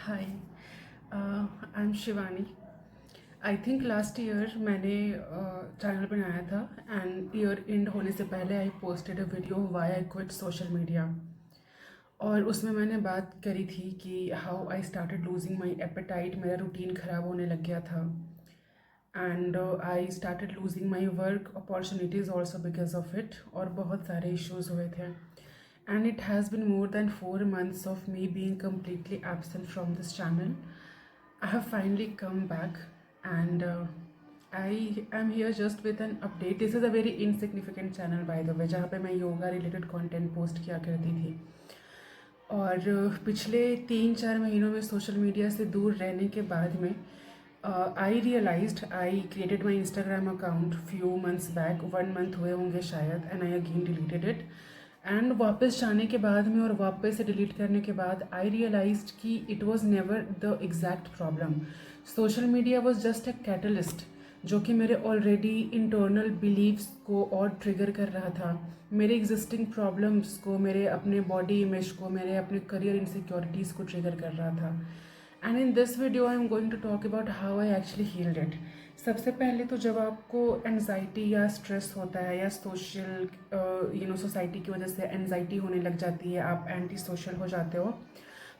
Hi. I am Shivani. I think last year मैंने channel बनाया था एंड ईयर एंड होने से पहले I posted a video why I quit social media. और उसमें मैंने बात करी थी कि how I started losing my appetite. मेरा रूटीन ख़राब होने लग गया था and I started losing my work opportunities also because of it. और बहुत सारे इश्यूज़ हुए थे and it has been more then 4 months of me being completely absent from this channel. I have finally come back and I am here just with an update. This is a very insignificant channel by the way, जहाँ पे मैं yoga related content post किया करती थी। और पिछले 3-4 महीनों में सोशल मीडिया से दूर रहने के बाद में I realised I created my Instagram account few months back, 1 month हुए होंगे शायद, and I again deleted it. And वापस जाने के बाद में और वापस से डिलीट करने के बाद आई रियलाइज्ड कि it was never the exact problem. Social media was just a catalyst जो कि मेरे ऑलरेडी इंटरनल बिलीव्स को और ट्रिगर कर रहा था, मेरे एग्जिस्टिंग प्रॉब्लम्स को, मेरे अपने बॉडी इमेज को, मेरे अपने करियर इनसिक्योरिटीज़ को ट्रिगर कर रहा था। And in this video I am going to talk about how I actually healed it. सबसे पहले तो जब आपको एनजाइटी या स्ट्रेस होता है या सोशल सोसाइटी की वजह से एनजाइटी होने लग जाती है, आप एंटी सोशल हो जाते हो,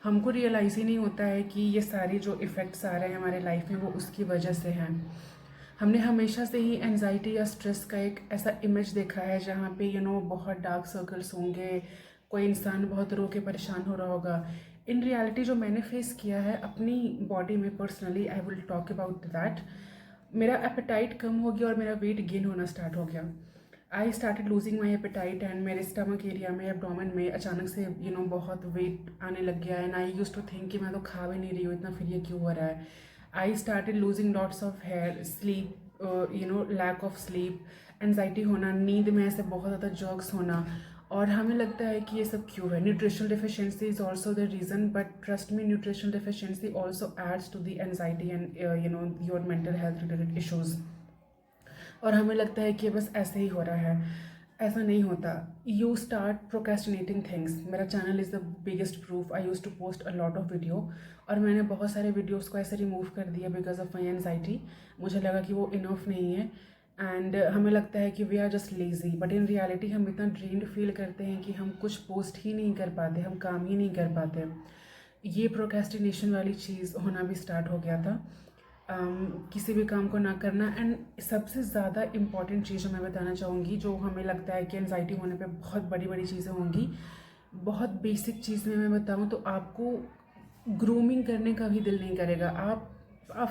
हमको रियलाइज़ ही नहीं होता है कि ये सारी जो इफ़ेक्ट्स आ रहे हैं हमारे लाइफ में वो उसकी वजह से हैं। हमने हमेशा से ही एनजाइटी या स्ट्रेस का एक ऐसा इमेज देखा है जहाँ पे बहुत डार्क सर्कल्स होंगे, कोई इंसान बहुत रो के परेशान हो रहा होगा। इन रियलिटी जो मैंने फेस किया है अपनी बॉडी में personally, I will talk about that. मेरा एपेटाइट कम हो गया और मेरा वेट गेन होना स्टार्ट हो गया। I started losing my appetite and मेरे स्टमक एरिया में, एब्डोमेन में अचानक से बहुत वेट आने लग गया and I use to think कि मैं तो खा भी नहीं रही हूँ, इतना फिर ये क्यों हो रहा है। I started losing lots of hair, sleep, lack of sleep, anxiety होना, नींद में ऐसे बहुत ज़्यादा जर्क्स होना। और हमें लगता है कि ये सब क्यों है। Nutritional deficiency is also the reason, but trust me, nutritional deficiency also adds to the anxiety and your mental health related issues. और हमें लगता है कि बस ऐसे ही हो रहा है, ऐसा नहीं होता। You start procrastinating things. मेरा channel is the biggest proof. I use to post a lot of video और मैंने बहुत सारे वीडियोस को ऐसे रिमूव कर दिया बिकॉज ऑफ माई एनजाइटी। मुझे लगा कि वो इनफ नहीं है एंड हमें लगता है कि we are just lazy, but in reality हम इतना ड्रेन्ड फील करते हैं कि हम कुछ पोस्ट ही नहीं कर पाते, हम काम ही नहीं कर पाते। ये प्रोक्रेस्टिनेशन वाली चीज़ होना भी स्टार्ट हो गया था। किसी भी काम को ना करना। एंड सबसे ज़्यादा इम्पॉर्टेंट चीज़ जो मैं बताना चाहूँगी, जो हमें लगता है कि एनजाइटी होने पे बहुत बड़ी बड़ी चीज़ें होंगी, बहुत बेसिक चीज़ में मैं बताऊँ तो आपको ग्रूमिंग करने का भी दिल नहीं करेगा। आप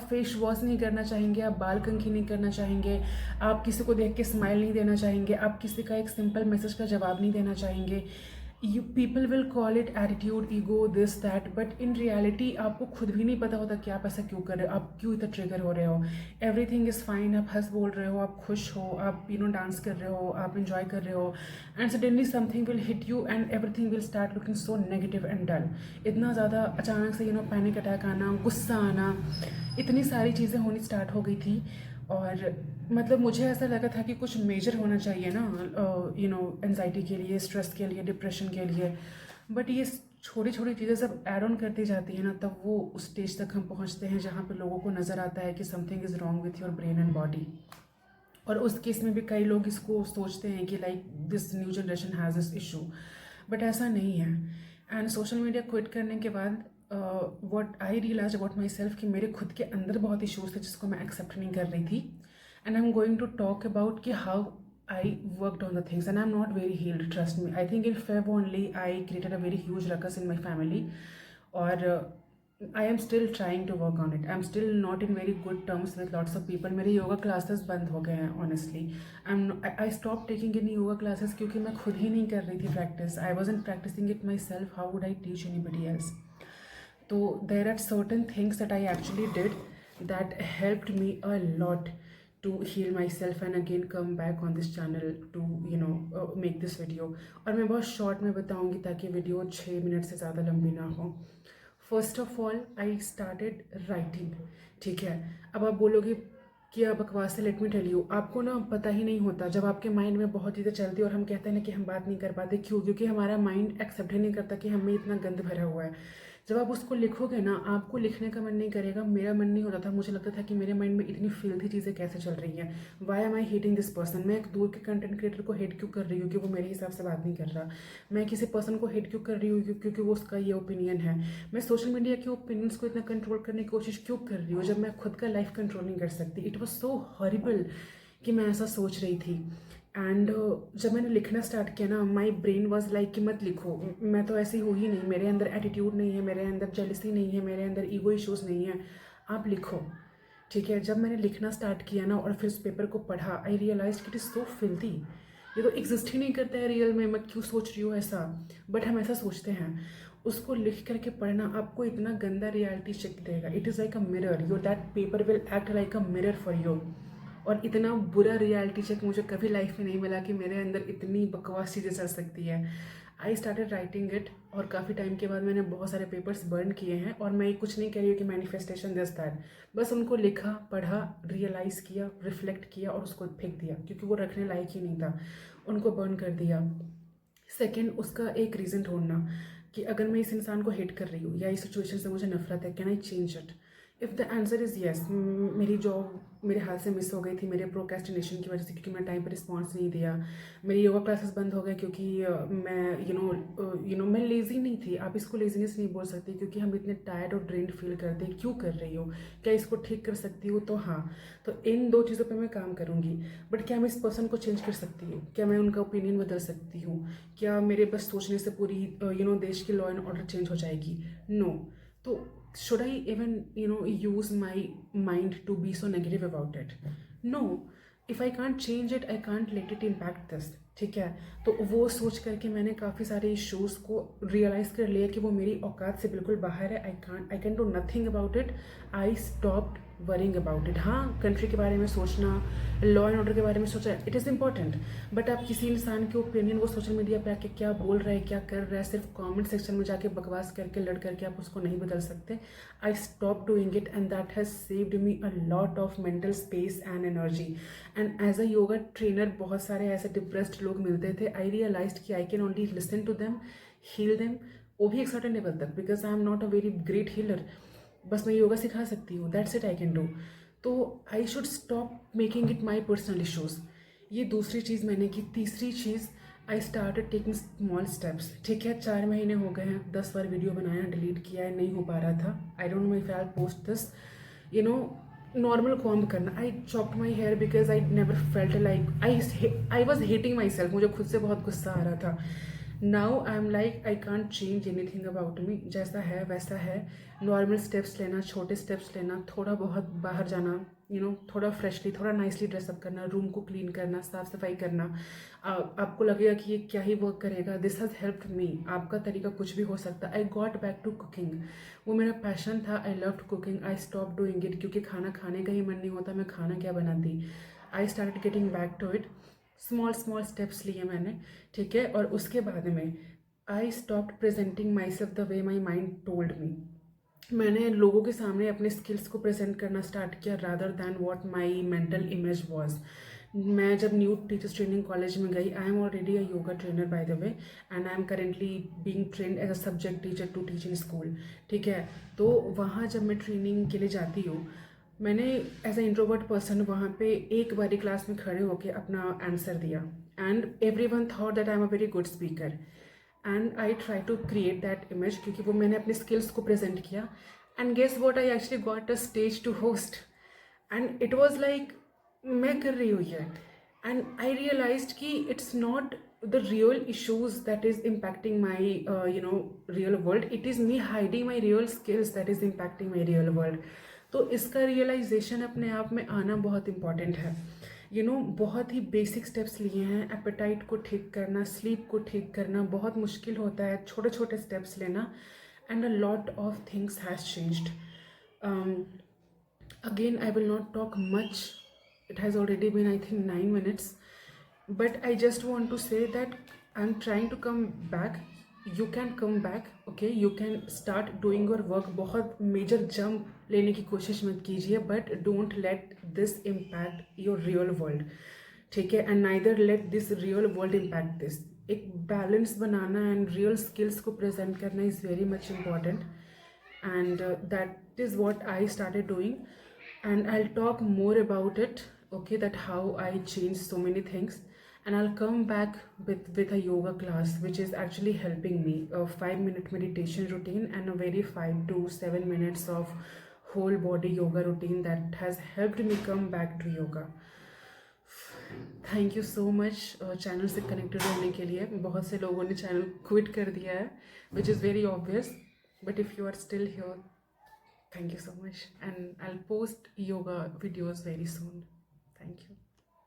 फेस वॉश नहीं करना चाहेंगे, आप बाल कंघी नहीं करना चाहेंगे, आप किसी को देख के स्माइल नहीं देना चाहेंगे, आप किसी का एक सिंपल मैसेज का जवाब नहीं देना चाहेंगे। You people will call it attitude, ego, this that, but in reality आपको खुद भी नहीं पता होता कि आप ऐसा क्यों कर रहे हो, आप क्यों इतना ट्रिगर हो रहे हो। एवरीथिंग इज़ फाइन, आप हंस बोल रहे हो, आप खुश हो, आप डांस कर रहे हो, आप इंजॉय कर रहे हो, and suddenly something will hit you and everything will start looking so negative and dull. इतना ज़्यादा अचानक से पैनिक अटैक आना, गुस्सा आना, इतनी सारी चीज़ें होनी स्टार्ट हो गई थी। और मतलब मुझे ऐसा लगा था कि कुछ मेजर होना चाहिए ना, एनजाइटी के लिए, स्ट्रेस के लिए, डिप्रेशन के लिए। बट ये छोटी छोटी चीज़ें सब ऐड ऑन करती जाती है ना, तब वो उस स्टेज तक हम पहुंचते हैं जहाँ पे लोगों को नज़र आता है कि something is wrong with your brain and body. और उस केस में भी कई लोग इसको सोचते हैं कि like this new generation has this issue, but ऐसा नहीं है। एंड सोशल मीडिया क्विट करने के बाद what I realise about myself कि मेरे खुद के अंदर बहुत इशूज़ थे जिसको मैं एक्सेप्ट नहीं कर रही थी। And I am going to talk about कि how I worked on the things and I'm not very healed, trust me. I think in Feb only I created a very huge ruckus in my family, or I am still trying to work on it. I'm still not in very good terms with lots of people. मेरे yoga classes बंद हो गए हैं honestly. I stopped taking any yoga classes क्योंकि मैं खुद ही नहीं कर रही थी practice. I wasn't practicing it myself. How would I teach anybody else? So there are certain things that I actually did that helped me a lot to heal myself and again come back on this channel to make this video. और मैं बहुत short में बताऊंगी ताकि video 6 minute से ज़्यादा लंबी ना हो। First of all I started writing. ठीक है, अब आप बोलोगे कि अब बकवास है, लेट मी टेल यू, आपको ना पता ही नहीं होता जब आपके माइंड में बहुत चीज़ें चलती है और हम कहते हैं ना कि हम बात नहीं कर पाते। क्यों? क्योंकि हमारा माइंड एक्सेप्ट ही नहीं करता कि हमें इतना गंद भरा हुआ है। जब आप उसको लिखोगे ना, आपको लिखने का मन नहीं करेगा। मेरा मन नहीं होता था, मुझे लगता था कि मेरे माइंड में इतनी फिल्थी चीज़ें कैसे चल रही हैं, why am I hating this person. मैं एक दूर के कंटेंट क्रिएटर को हेट क्यों कर रही हूँ कि वो मेरे हिसाब से बात नहीं कर रहा। मैं किसी पर्सन को हेट क्यों कर रही हूँ क्योंकि वो उसका ये ओपिनियन है। मैं सोशल मीडिया के ओपिनियंस को इतना कंट्रोल करने की कोशिश क्यों कर रही हूँ जब मैं खुद का लाइफ कंट्रोल नहीं कर सकती। इट वॉज सो हॉरिबल कि मैं ऐसा सोच रही थी। एंड जब मैंने लिखना स्टार्ट किया ना, माई ब्रेन वॉज लाइक कि मत लिखो, मैं तो ऐसी हूँ ही नहीं, मेरे अंदर एटीट्यूड नहीं है, मेरे अंदर जेलसी नहीं है, मेरे अंदर ईगो इश्यूज़ नहीं है, आप लिखो। ठीक है, जब मैंने लिखना स्टार्ट किया ना और फिर उस पेपर को पढ़ा, आई रियलाइज कि इट इज़ सो फिल्दी। ये तो एग्जिस्ट ही नहीं करता है रियल में, मैं क्यों सोच रही हूँ ऐसा। बट हम ऐसा सोचते हैं। उसको लिख करके पढ़ना आपको इतना गंदा रियलिटी चेक देगा। It is like a mirror, your that paper will act like a mirror for you. और इतना बुरा रियलिटी चेक मुझे कभी लाइफ में नहीं मिला कि मेरे अंदर इतनी बकवास चीज़ें चल सकती है। आई स्टार्टेड राइटिंग इट, और काफ़ी टाइम के बाद मैंने बहुत सारे पेपर्स बर्न किए हैं। और मैं कुछ नहीं कह रही हूँ कि मैनिफेस्टेशन दिस दैट, बस उनको लिखा, पढ़ा, रियलाइज़ किया, रिफ्लेक्ट किया और उसको फेंक दिया क्योंकि वो रखने लायक ही नहीं था। उनको बर्न कर दिया। सेकेंड, उसका एक रीज़न ढूंढना कि अगर मैं इस इंसान को हेट कर रही हूँ या इस सिचुएशन से मुझे नफरत है, can I change it. If the answer is yes, मेरी जॉब मेरे हाथ से मिस हो गई थी मेरे प्रोक्रेस्टिनेशन की वजह से, क्योंकि मैं टाइम पर रिस्पॉन्स नहीं दिया। मेरी योगा क्लासेस बंद हो गए क्योंकि मैं मैं लेज़ी नहीं थी। आप इसको लेजीनेस नहीं बोल सकते क्योंकि हम इतने टायर्ड और ड्रेन्ड फील करते हैं। क्यों कर रही हो, क्या इसको ठीक कर सकती हूँ? तो हाँ, तो इन दो चीज़ों पर मैं काम करूँगी। बट क्या मैं इस पर्सन को चेंज कर सकती हूँ? क्या मैं उनका ओपिनियन बदल सकती हूँ? क्या मेरे बस सोचने से पूरी देश की लॉ एंड ऑर्डर चेंज हो जाएगी? नो। तो should I even use my mind to be so negative about it? No. If I can't change it, I can't let it impact this. ठीक है, तो वो सोच करके मैंने काफ़ी सारे इश्यूज़ को रियलाइज़ कर लिया कि वो मेरी औकात से बिल्कुल बाहर है। आई can do nothing about it. I stopped worrying about it. हाँ, कंट्री के बारे में सोचना, लॉ एंड ऑर्डर के बारे में सोचा, इट इज़ इंपॉर्टेंट। बट आप किसी इंसान के ओपिनियन, वो सोशल मीडिया पे आके क्या बोल रहा है, क्या कर रहा है, सिर्फ कमेंट सेक्शन में जाके बकवास करके, लड़ करके आप उसको नहीं बदल सकते। I stop doing it and that has saved me a lot of mental space and energy. And as a yoga trainer बहुत सारे ऐसे डिप्रेस्ड लोग मिलते थे। आई रियलाइज्ड कि I can only listen to them, heal them, वो भी एक सर्टेन लेवल तक, because I am not a very great healer. बस मैं योगा सिखा सकती हूँ, that's it I can do. तो I should stop making it my personal issues. ये दूसरी चीज़ मैंने की। तीसरी चीज़, I started taking small steps. ठीक है, 4 महीने हो गए हैं, 10 बार वीडियो बनाया, डिलीट किया है, नहीं हो पा रहा था। I don't know if I post this, normal comb करना। I chopped my hair because I never felt like I was hating myself. मुझे खुद से बहुत गुस्सा आ रहा था। Now I am like I can't change anything about me, जैसा है वैसा है। नॉर्मल स्टेप्स लेना, छोटे स्टेप्स लेना, थोड़ा बहुत बाहर जाना, थोड़ा फ्रेशली, थोड़ा नाइसली ड्रेसअप करना, रूम को क्लीन करना, साफ सफाई करना। आपको लगेगा कि ये क्या ही वर्क करेगा, दिस हैज़ हेल्प्ड मी। आपका तरीका कुछ भी हो सकता है। I got back to cooking, वो मेरा पैशन था। I loved cooking. I stop doing it क्योंकि खाना खाने का ही मन नहीं होता, मैं खाना क्या बनाती। I started getting back to it. Small small steps लिए मैंने। ठीक है, और उसके बाद में I stopped presenting myself the way my mind told me. मैंने लोगों के सामने अपने स्किल्स को प्रेजेंट करना स्टार्ट किया rather than what my mental image was. मैं जब न्यू टीचर्स ट्रेनिंग कॉलेज में गई, I am already a yoga trainer by the way, and I am currently being trained as a subject teacher to teach in school. ठीक है, तो वहाँ जब मैं ट्रेनिंग के लिए जाती हूँ, मैंने एज अ इंट्रोवर्ट पर्सन वहाँ पे एक बारी क्लास में खड़े होकर अपना आंसर दिया, and every one thought that I am a very good speaker. And I try to create that image क्योंकि वो मैंने अपने स्किल्स को प्रेजेंट किया। And guess what, I actually got a stage to host, and it was like मैं कर रही हूँ ये। एंड आई रियलाइज कि it's not the real issues that is impacting my real world, it is me hiding my real skills that is impacting my real world. तो इसका realisation अपने आप में आना बहुत इंपॉर्टेंट है। बहुत ही बेसिक स्टेप्स लिए हैं। एपेटाइट को ठीक करना, स्लीप को ठीक करना बहुत मुश्किल होता है, छोटे छोटे स्टेप्स लेना, and a lot of things has changed. Again, I will not talk much. It has already been, I think, 9 minutes. But I just want to say that I'm trying to come back. You can come back, okay? You can start doing your work. बहुत major jump लेने की कोशिश मत कीजिए, but don't let this impact your real world. ठीक है, and neither let this real world impact this. एक balance banana and real skills को present करना is very much important. and that is what I started doing, and I'll talk more about it. Okay, that how I changed so many things, and I'll come back with a yoga class which is actually helping me, a 5 minute meditation routine and a very 5 to 7 minutes of whole body yoga routine that has helped me come back to yoga. Thank you so much channel से connected होने के लिए. बहुत से लोगों ने channel quit कर दिया है, which is very obvious, but if you are still here, thank you so much, and I'll post yoga videos very soon. Thank you.